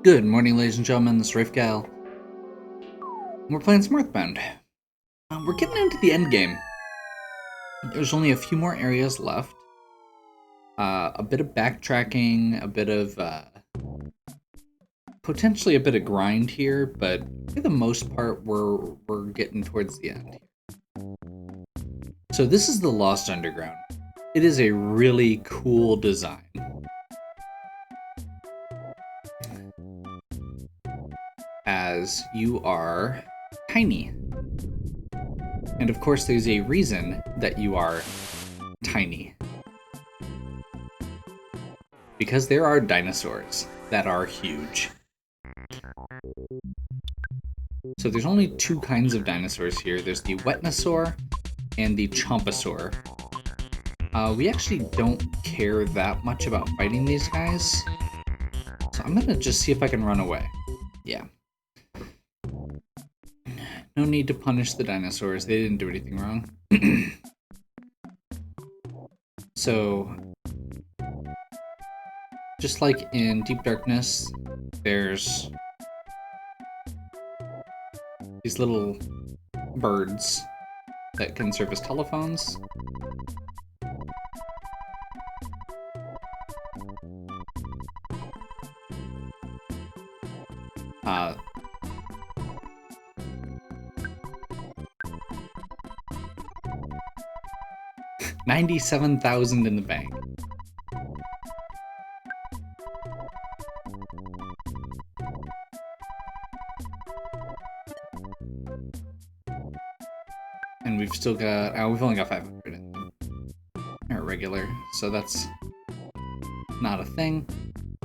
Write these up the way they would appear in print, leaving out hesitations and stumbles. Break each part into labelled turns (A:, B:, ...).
A: Good morning, ladies and gentlemen. This is Rafegal. We're playing some Earthbound. We're getting into the end game. There's only a few more areas left. A bit of backtracking, a bit of potentially a bit of grind here, but for the most part, we're getting towards the end. So this is the Lost Underground. It is a really cool design. As you are tiny. And of course, there's a reason that you are tiny. Because there are dinosaurs that are huge. So there's only two kinds of dinosaurs here. There's the Wetnosaur and the Chomposaur. We actually don't care that much about fighting these guys. So I'm gonna just see if I can run away. Yeah. No need to punish the dinosaurs. They didn't do anything wrong. So, just like in Deep Darkness, there's these little birds that can serve as telephones. Uh, 97,000 in the bank. And we've still got, we've only got 500 or regular, so that's not a thing.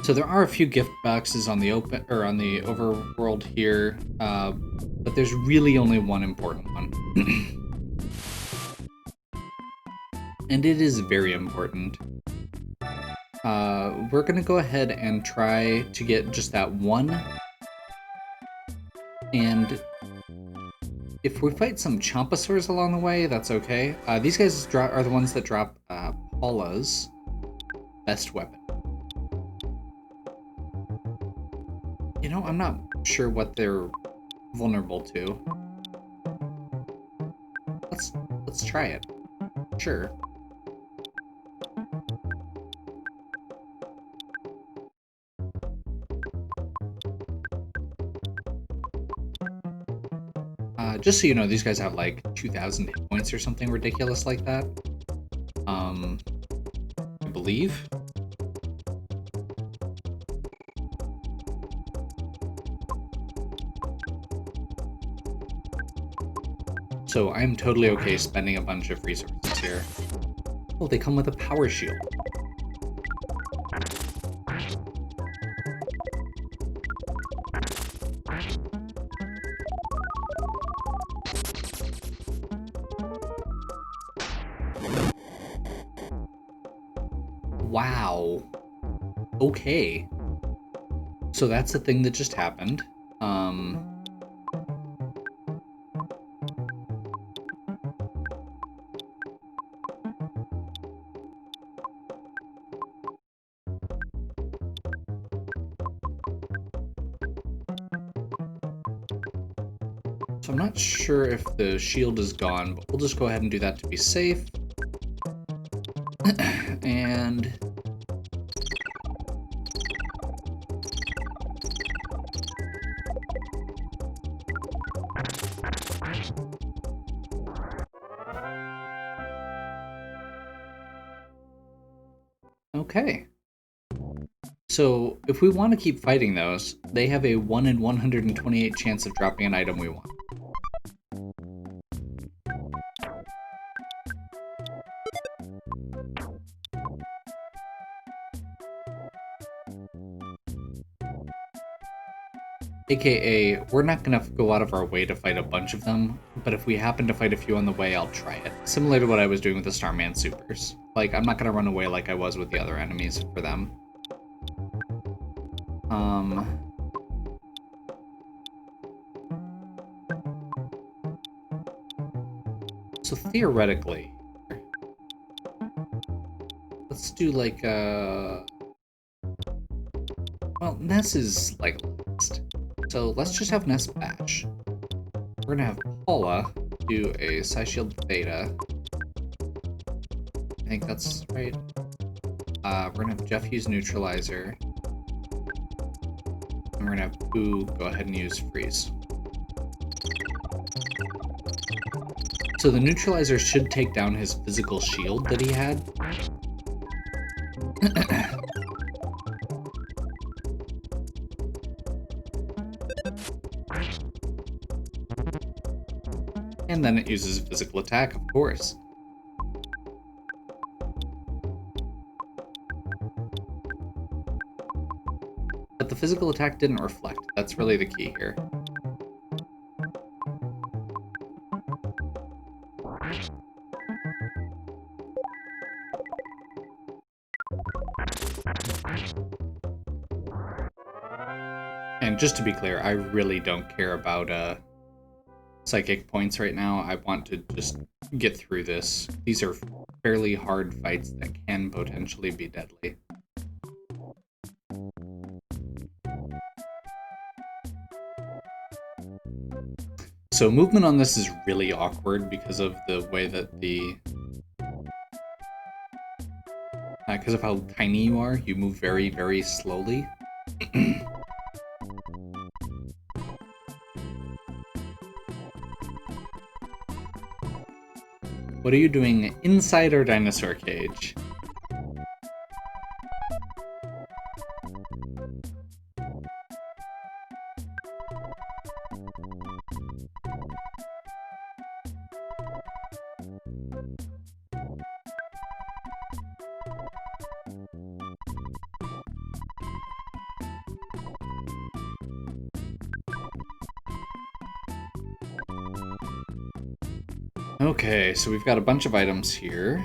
A: So there are a few gift boxes on the open or on the overworld here, but there's really only one important one. And it is very important. We're gonna go ahead and try to get just that one. And if we fight some Chomposaurs along the way, that's okay. These guys are the ones that drop Paula's best weapon. You know, I'm not sure what they're vulnerable to. Let's try it. Sure. Just so you know, these guys have like 2,000 hit points or something ridiculous like that. I believe. So I'm totally okay spending a bunch of resources here. Oh, they come with a power shield. Wow. Okay. So that's the thing that just happened. So I'm not sure if the shield is gone, but we'll just go ahead and do that to be safe. And okay. So if we want to keep fighting those, they have a 1 in 128 chance of dropping an item we want. AKA, we're not gonna go out of our way to fight a bunch of them, but if we happen to fight a few on the way, I'll try it. Similar to what I was doing with the Starman Supers. Like, I'm not gonna run away like I was with the other enemies for them. So theoretically, let's do like well, Well, Ness is like last. So let's just have Ness bash. We're gonna have Paula do a Psy Shield Theta. I think that's right. We're gonna have Jeff use Neutralizer. And we're gonna have Boo go ahead and use Freeze. So the Neutralizer should take down his physical shield that he had. And then it uses physical attack, of course. But the physical attack didn't reflect. That's really the key here. And just to be clear, I really don't care about psychic points right now. I want to just get through this. These are fairly hard fights that can potentially be deadly. So movement on this is really awkward because of the way that because of how tiny you are, you move very, very slowly. What are you doing inside our dinosaur cage? Okay, so we've got a bunch of items here.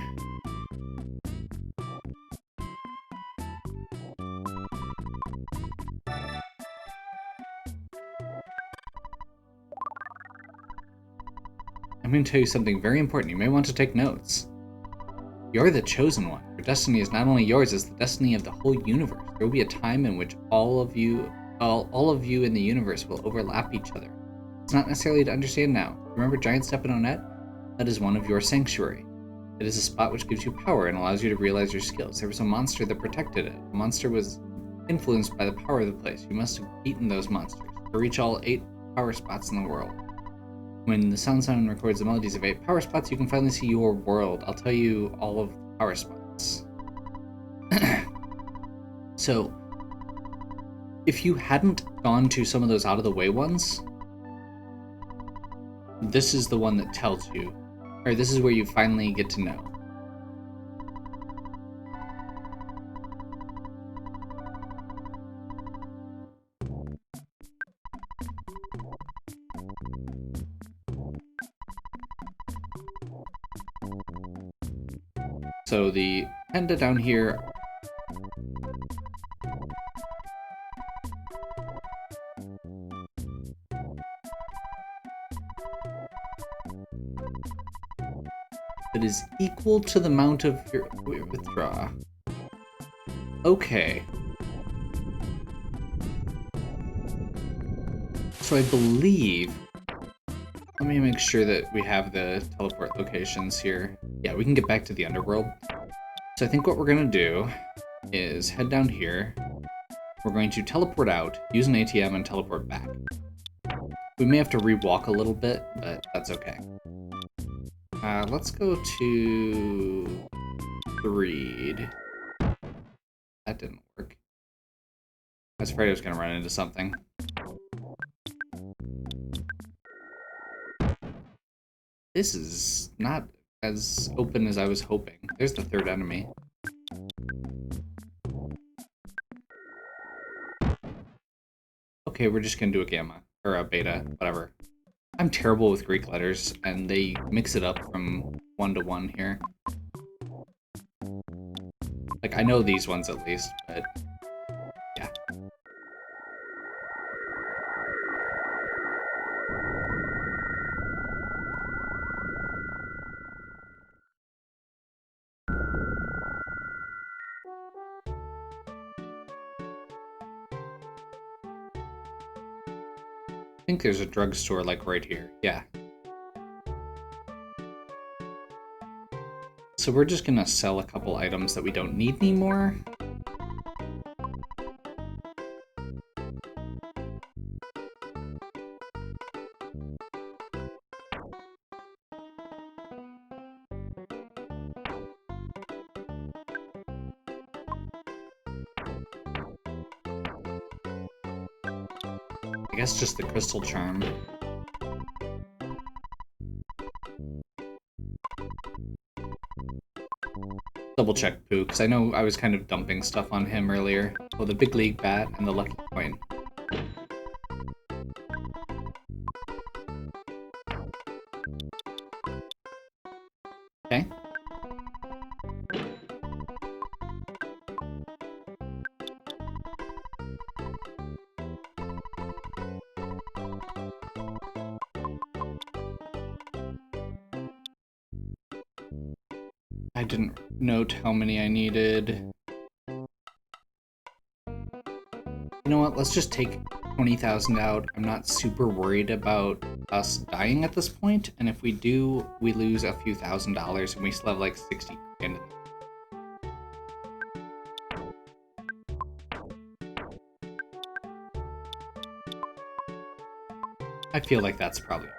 A: I'm going to tell you something very important. You may want to take notes. You're the chosen one. Your destiny is not only yours, it's the destiny of the whole universe. There will be a time in which all of you in the universe will overlap each other. It's not necessarily to understand now. Remember Giant Step in Onett? That is one of your sanctuary. It is a spot which gives you power and allows you to realize your skills. There was a monster that protected it. The monster was influenced by the power of the place. You must have beaten those monsters to reach all 8 power spots in the world. When the sound records the melodies of 8 power spots, you can finally see your world. I'll tell you all of the power spots. So, if you hadn't gone to some of those out-of-the-way ones, this is the one that tells you, or this is where you finally get to know. So the panda down here that is equal to the amount of your withdraw. Okay. So I believe, let me make sure that we have the teleport locations here. Yeah, we can get back to the underworld. So I think what we're gonna do is head down here. We're going to teleport out, use an ATM, and teleport back. We may have to re-walk a little bit, but that's okay. Let's go to Threed. That didn't work. I was afraid I was gonna run into something. This is not as open as I was hoping. There's the third enemy. Okay, we're just gonna do a gamma, or a beta, whatever. I'm terrible with Greek letters, and they mix it up from 1 to 1 here. Like, I know these ones at least, but yeah. think there's a drugstore like right here. Yeah. So we're just gonna sell a couple items that we don't need anymore. I guess just the crystal charm. Double check Pooh, because I know I was kind of dumping stuff on him earlier. Well, the big league bat and the lucky coin. Okay. I didn't note how many I needed. You know what? Let's just take 20,000 out. I'm not super worried about us dying at this point, and if we do, we lose a few $1,000s, and we still have like 60 grand. I feel like that's probably...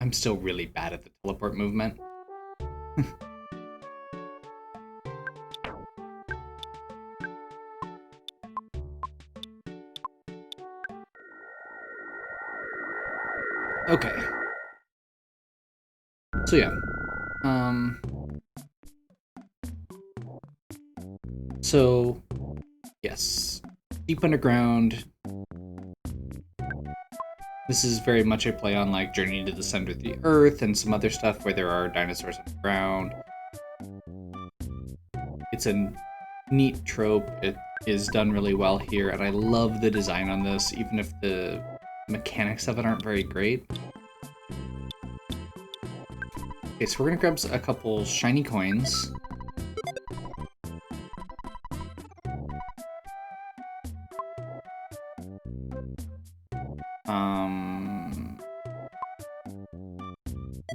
A: I'm still really bad at the teleport movement. Okay. So yeah. So, yes. Deep Underground. This is very much a play on like Journey to the Center of the Earth and some other stuff where there are dinosaurs underground. It's a neat trope. It is done really well here, and I love the design on this, even if the mechanics of it aren't very great. Okay, so we're gonna grab a couple shiny coins.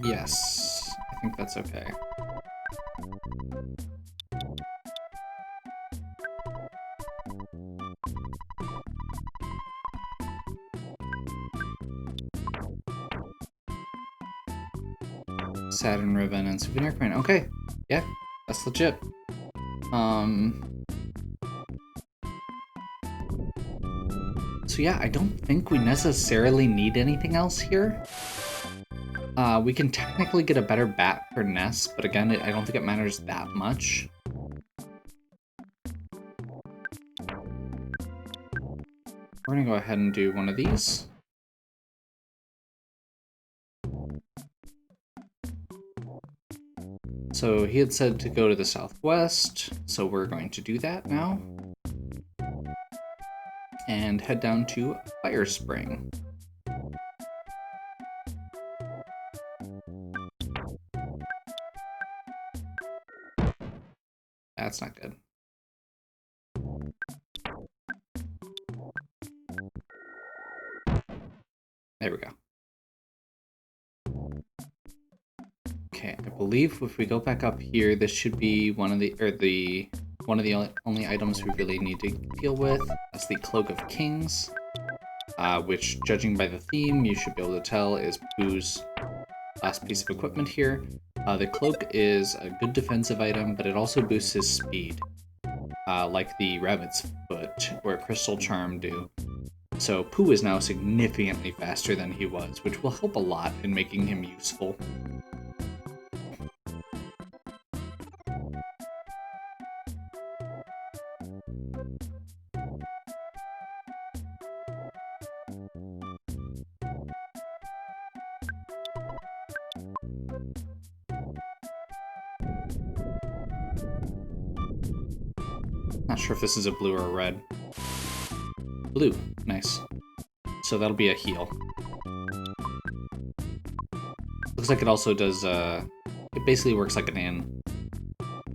A: Yes, I think that's okay. Saturn ribbon and souvenir coin. Okay, yeah, that's legit. So yeah, I don't think we necessarily need anything else here. We can technically get a better bat per nest, but again, I don't think it matters that much. We're gonna go ahead and do one of these. So he had said to go to the southwest, so we're going to do that now. And head down to Fire Spring. That's not good. There we go. Okay, I believe if we go back up here, this should be one of the only items we really need to deal with. That's the Cloak of Kings, which, judging by the theme, you should be able to tell is Pooh's last piece of equipment here. The cloak is a good defensive item, but it also boosts his speed, like the Rabbit's Foot or Crystal Charm do. So Pooh is now significantly faster than he was, which will help a lot in making him useful. Not sure if this is a blue or a red. Blue, nice. So that'll be a heal. Looks like it also does, it basically works like an inn.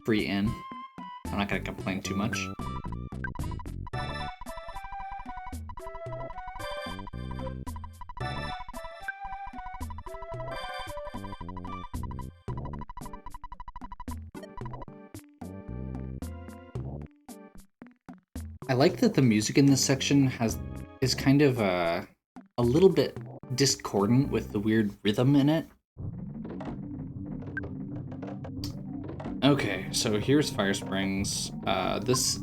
A: Free inn. I'm not gonna complain too much. I like that the music in this section is kind of a little bit discordant with the weird rhythm in it. Okay, so here's Fire Springs. This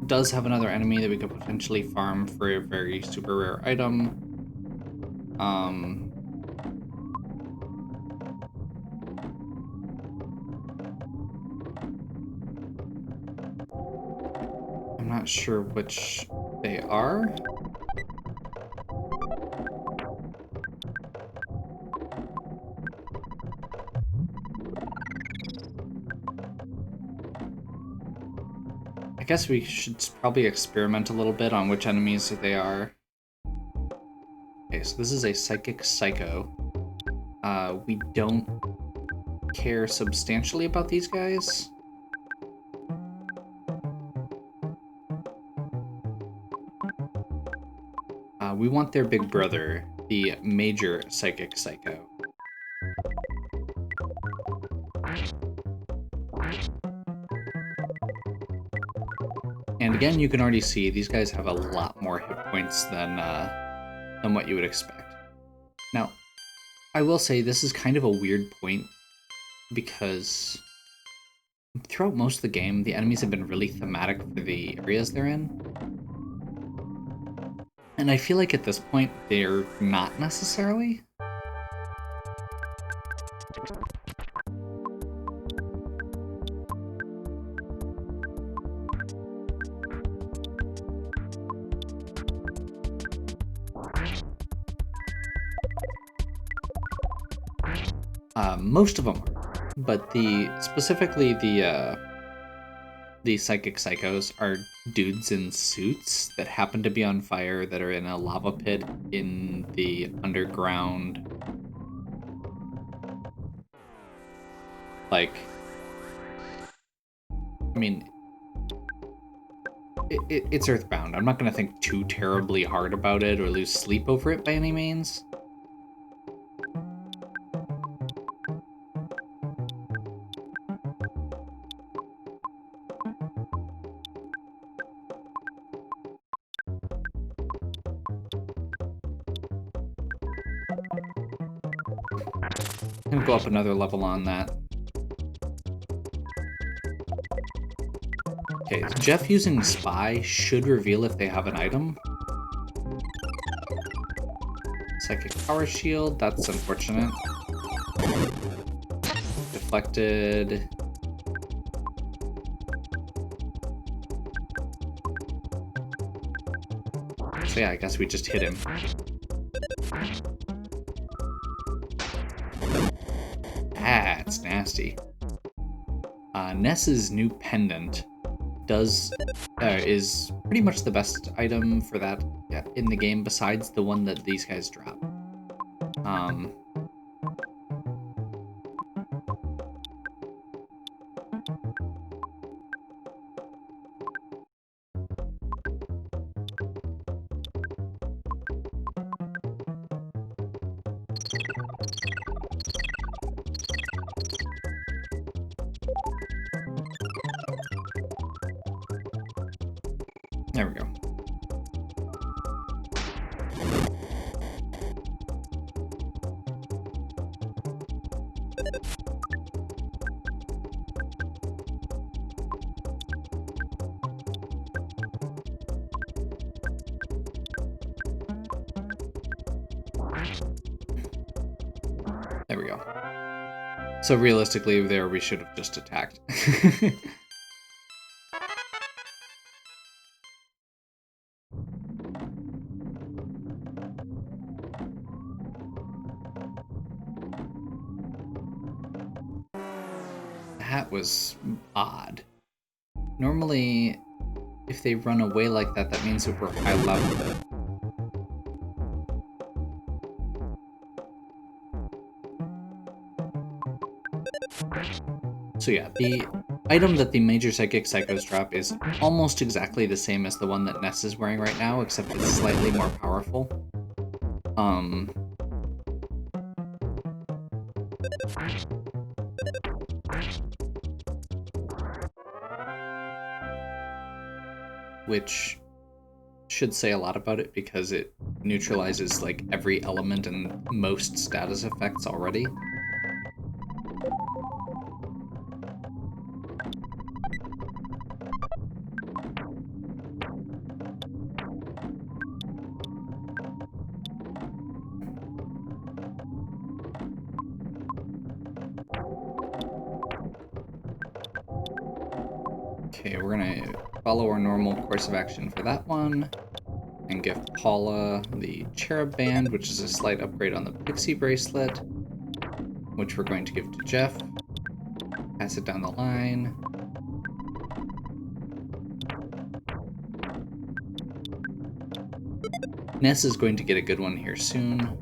A: does have another enemy that we could potentially farm for a very super rare item. I'm not sure which they are. I guess we should probably experiment a little bit on which enemies they are. Okay, so this is a Psychic Psycho. We don't care substantially about these guys. We want their big brother, the Major Psychic Psycho. And again, you can already see these guys have a lot more hit points than what you would expect. Now, I will say this is kind of a weird point because throughout most of the game, the enemies have been really thematic for the areas they're in. And I feel like at this point, they're not necessarily. Most of them are, but specifically the Psychic Psychos are dudes in suits that happen to be on fire that are in a lava pit in the underground. Like, I mean, it's Earthbound. I'm not going to think too terribly hard about it or lose sleep over it by any means. I'm gonna go up another level on that. Okay, Jeff using Spy should reveal if they have an item. Psychic Power Shield, that's unfortunate. Deflected. So yeah, I guess we just hit him. That's nasty. Ness's new pendant is pretty much the best item for that in the game besides the one that these guys drop. There we go. There we go. So realistically, there we should have just attacked. That was odd. Normally, if they run away like that, that means that we're high level. So yeah, the item that the Major Psychic Psychos drop is almost exactly the same as the one that Ness is wearing right now, except it's slightly more powerful. Which should say a lot about it because it neutralizes like every element and most status effects already. Okay, we're gonna follow our normal course of action for that one and give Paula the Cherub Band, which is a slight upgrade on the Pixie Bracelet, which we're going to give to Jeff. Pass it down the line. Ness is going to get a good one here soon.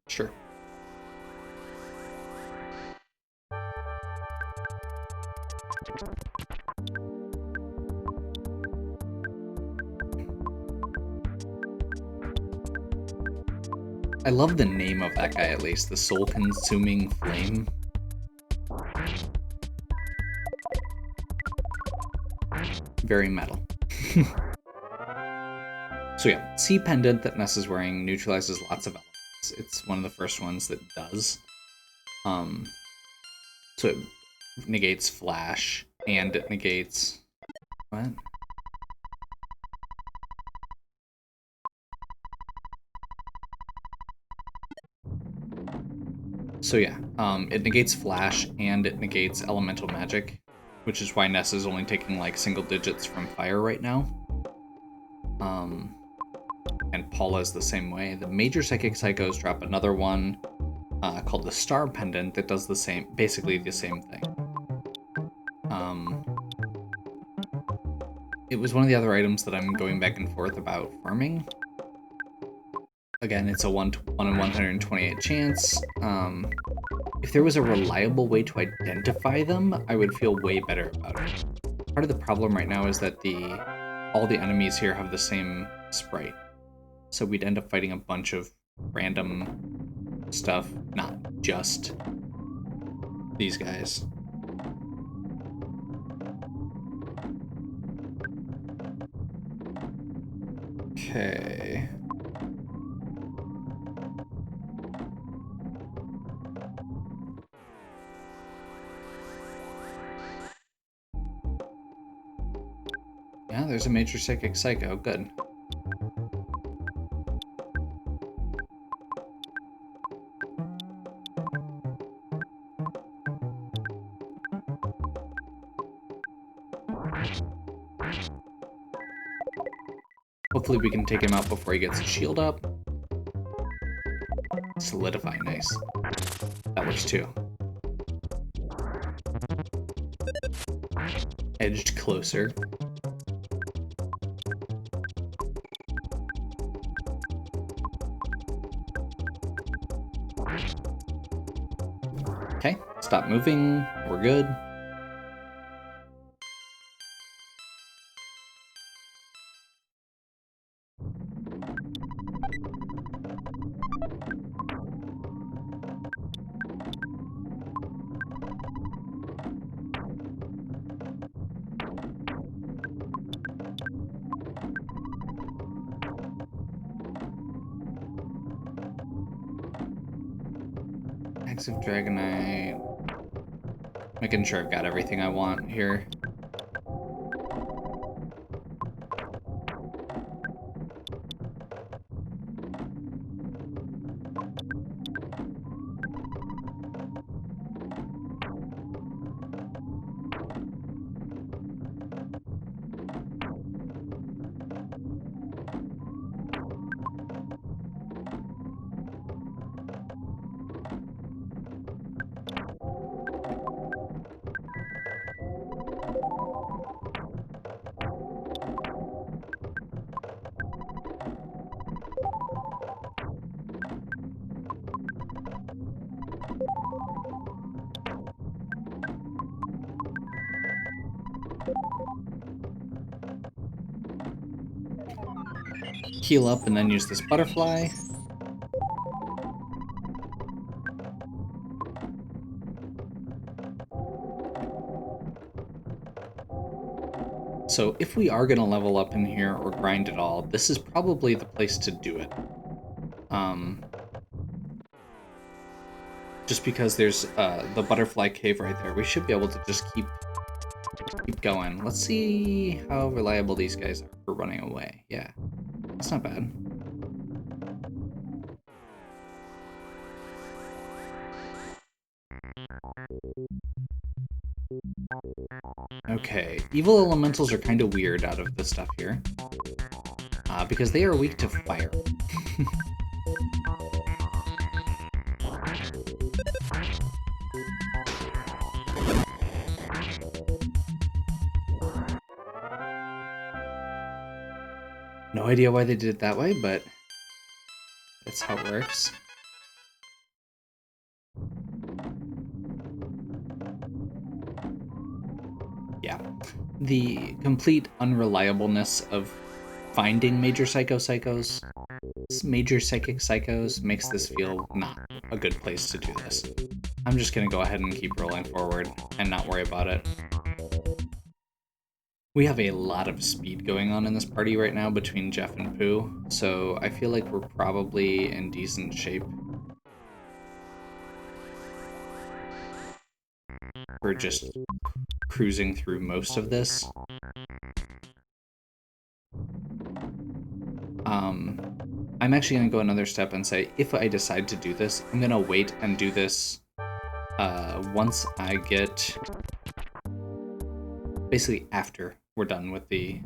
A: Sure. I love the name of that guy, at least. The Soul-Consuming Flame. Very metal. So yeah, C Pendant that Ness is wearing neutralizes lots of elements. It's one of the first ones that does. So it negates Flash, and it negates... What? So yeah, it negates Flash, and it negates Elemental Magic, which is why Ness is only taking like single digits from Fire right now. And Paula is the same way. The Major Psychic Psychos drop another one called the Star Pendant that does the same, basically the same thing. It was one of the other items that I'm going back and forth about farming. Again, it's a 1 in 128 chance. If there was a reliable way to identify them, I would feel way better about it. Part of the problem right now is that all the enemies here have the same sprite. So we'd end up fighting a bunch of random stuff, not just these guys. Okay. Yeah, there's a Major Psychic Psycho. Good. Hopefully we can take him out before he gets his shield up. Solidify, nice. That works too. Edged closer. Okay, stop moving. We're good. Of Dragonite. Making sure I've got everything I want here. heal up and then use this butterfly. So if we are going to level up in here or grind it all, this is probably the place to do it. Just because there's the butterfly cave right there. We should be able to just keep going. Let's see how reliable these guys are for running away. Yeah, that's not bad. Okay, evil elementals are kind of weird out of the stuff here. Because they are weak to fire. No idea why they did it that way, but that's how it works. Yeah. The complete unreliableness of finding major psychic psychos makes this feel not a good place to do this. I'm just gonna go ahead and keep rolling forward and not worry about it. We have a lot of speed going on in this party right now between Jeff and Pooh, so I feel like we're probably in decent shape. We're just cruising through most of this. I'm actually going to go another step and say, if I decide to do this, I'm going to wait and do this once I get... basically after we're done with the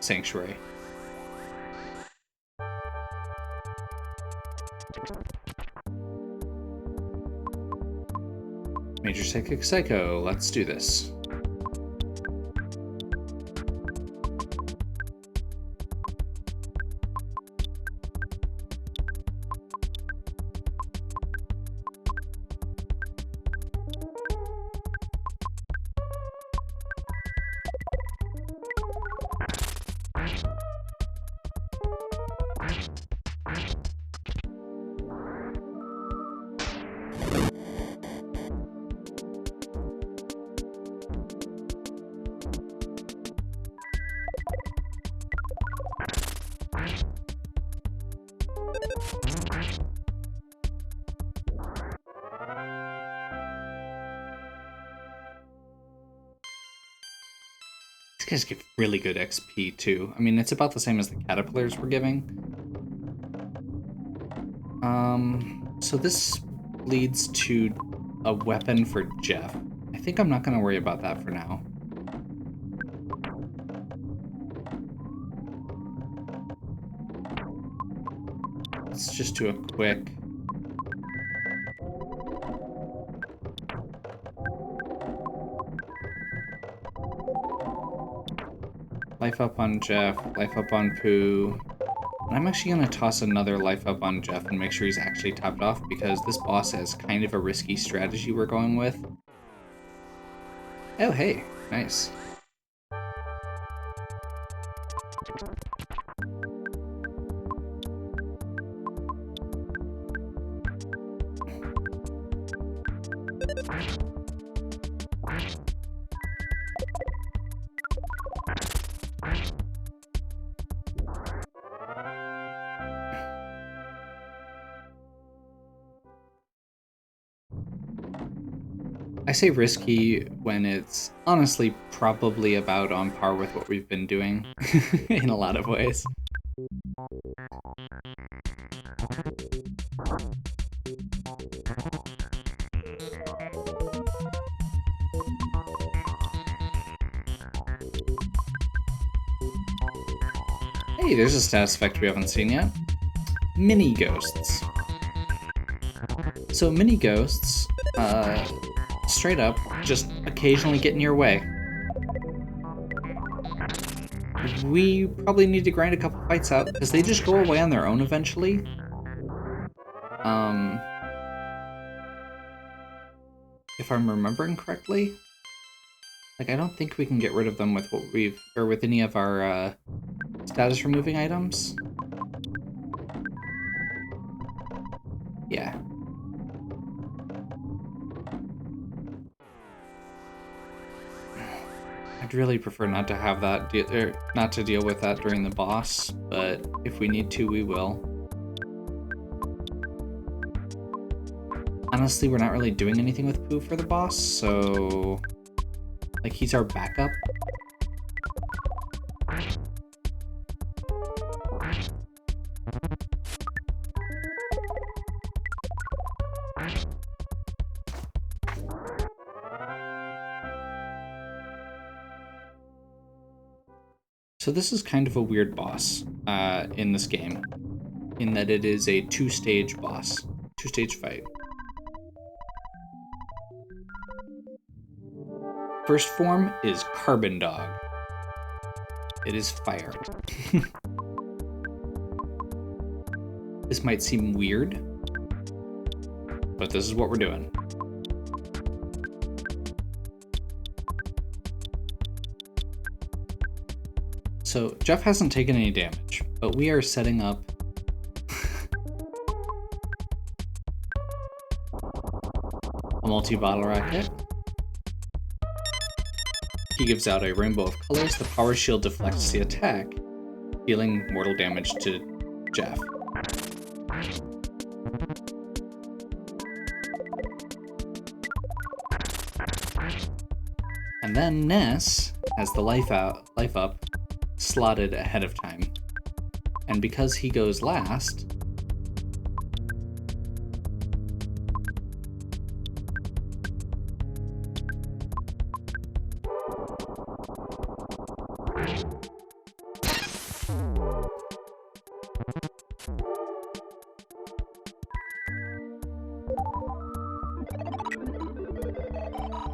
A: sanctuary. Major Psychic Psycho, let's do this. These guys give really good XP too. I mean, it's about the same as the caterpillars we're giving. So this leads to a weapon for Jeff. I think I'm not going to worry about that for now. Let's just do a quick... life up on Jeff, life up on Pooh. And I'm actually going to toss another life up on Jeff and make sure he's actually topped off, because this boss has kind of a risky strategy we're going with. Oh, hey, nice. I say risky when it's honestly probably about on par with what we've been doing in a lot of ways. Hey, there's a status effect we haven't seen yet. Mini ghosts. So mini ghosts, straight up, just occasionally get in your way. We probably need to grind a couple fights out, because they just go away on their own eventually. If I'm remembering correctly. Like, I don't think we can get rid of them with what we've... or with any of our, status removing items. Yeah. I'd really prefer not to have that, not to deal with that during the boss, but if we need to, we will. Honestly, we're not really doing anything with Pooh for the boss, so... like, he's our backup. So this is kind of a weird boss in this game, in that it is a two-stage boss, two-stage fight. First form is Carbon Dog. It is fire. This might seem weird, but this is what we're doing. So Jeff hasn't taken any damage, but we are setting up a multi-bottle rocket. He gives out a rainbow of colors. The power shield deflects the attack, dealing mortal damage to Jeff. And then Ness has the life up slotted ahead of time. And because he goes last,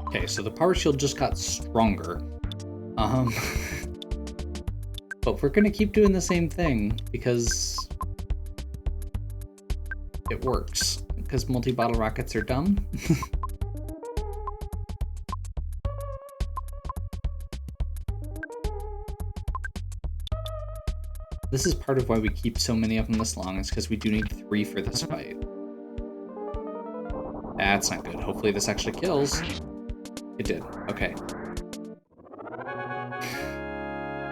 A: okay, so the power shield just got stronger. But we're gonna keep doing the same thing because it works. Because multi-bottle rockets are dumb. This is part of why we keep so many of them this long, is because we do need 3 for this fight. That's not good. Hopefully this actually kills. It did. Okay.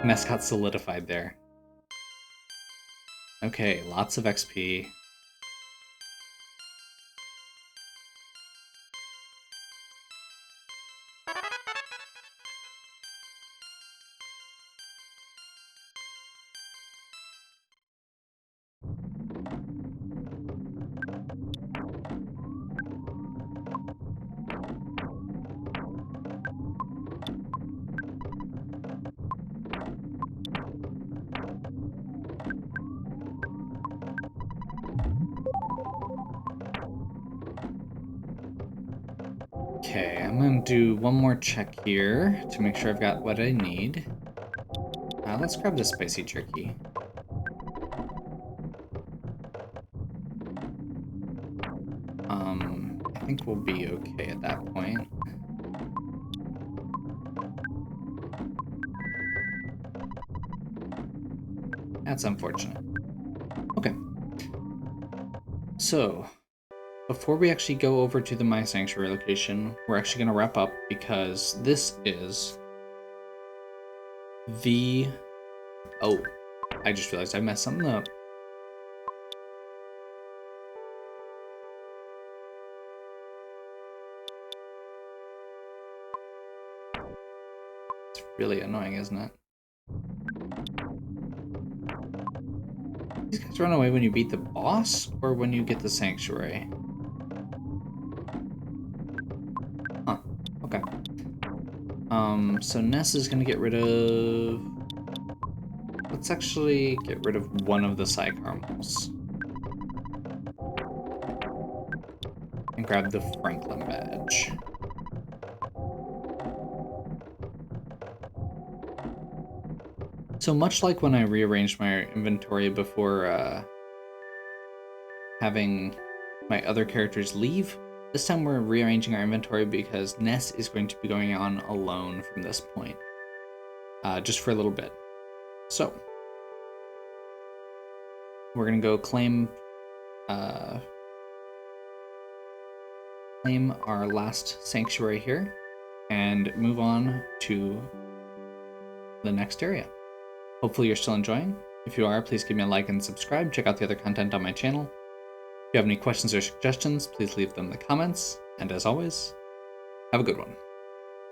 A: Ness got solidified there. Okay, lots of XP. Okay, I'm gonna do one more check here to make sure I've got what I need. Let's grab the spicy jerky. I think we'll be okay at that point. That's unfortunate. Okay. So, before we actually go over to the My Sanctuary location, we're actually going to wrap up because this is the... Oh, I just realized I messed something up. It's really annoying, isn't it? These guys run away when you beat the boss or when you get the sanctuary? Huh, okay. So Ness is gonna get rid of... Let's actually get rid of one of the Psycarmals. And grab the Franklin badge. So much like when I rearranged my inventory before having my other characters leave, This time we're rearranging our inventory because Ness is going to be going on alone from this point. Just for a little bit. So, we're going to go claim our last sanctuary here and move on to the next area. Hopefully you're still enjoying. If you are, please give me a like and subscribe. Check out the other content on my channel. If you have any questions or suggestions, please leave them in the comments. And as always, have a good one.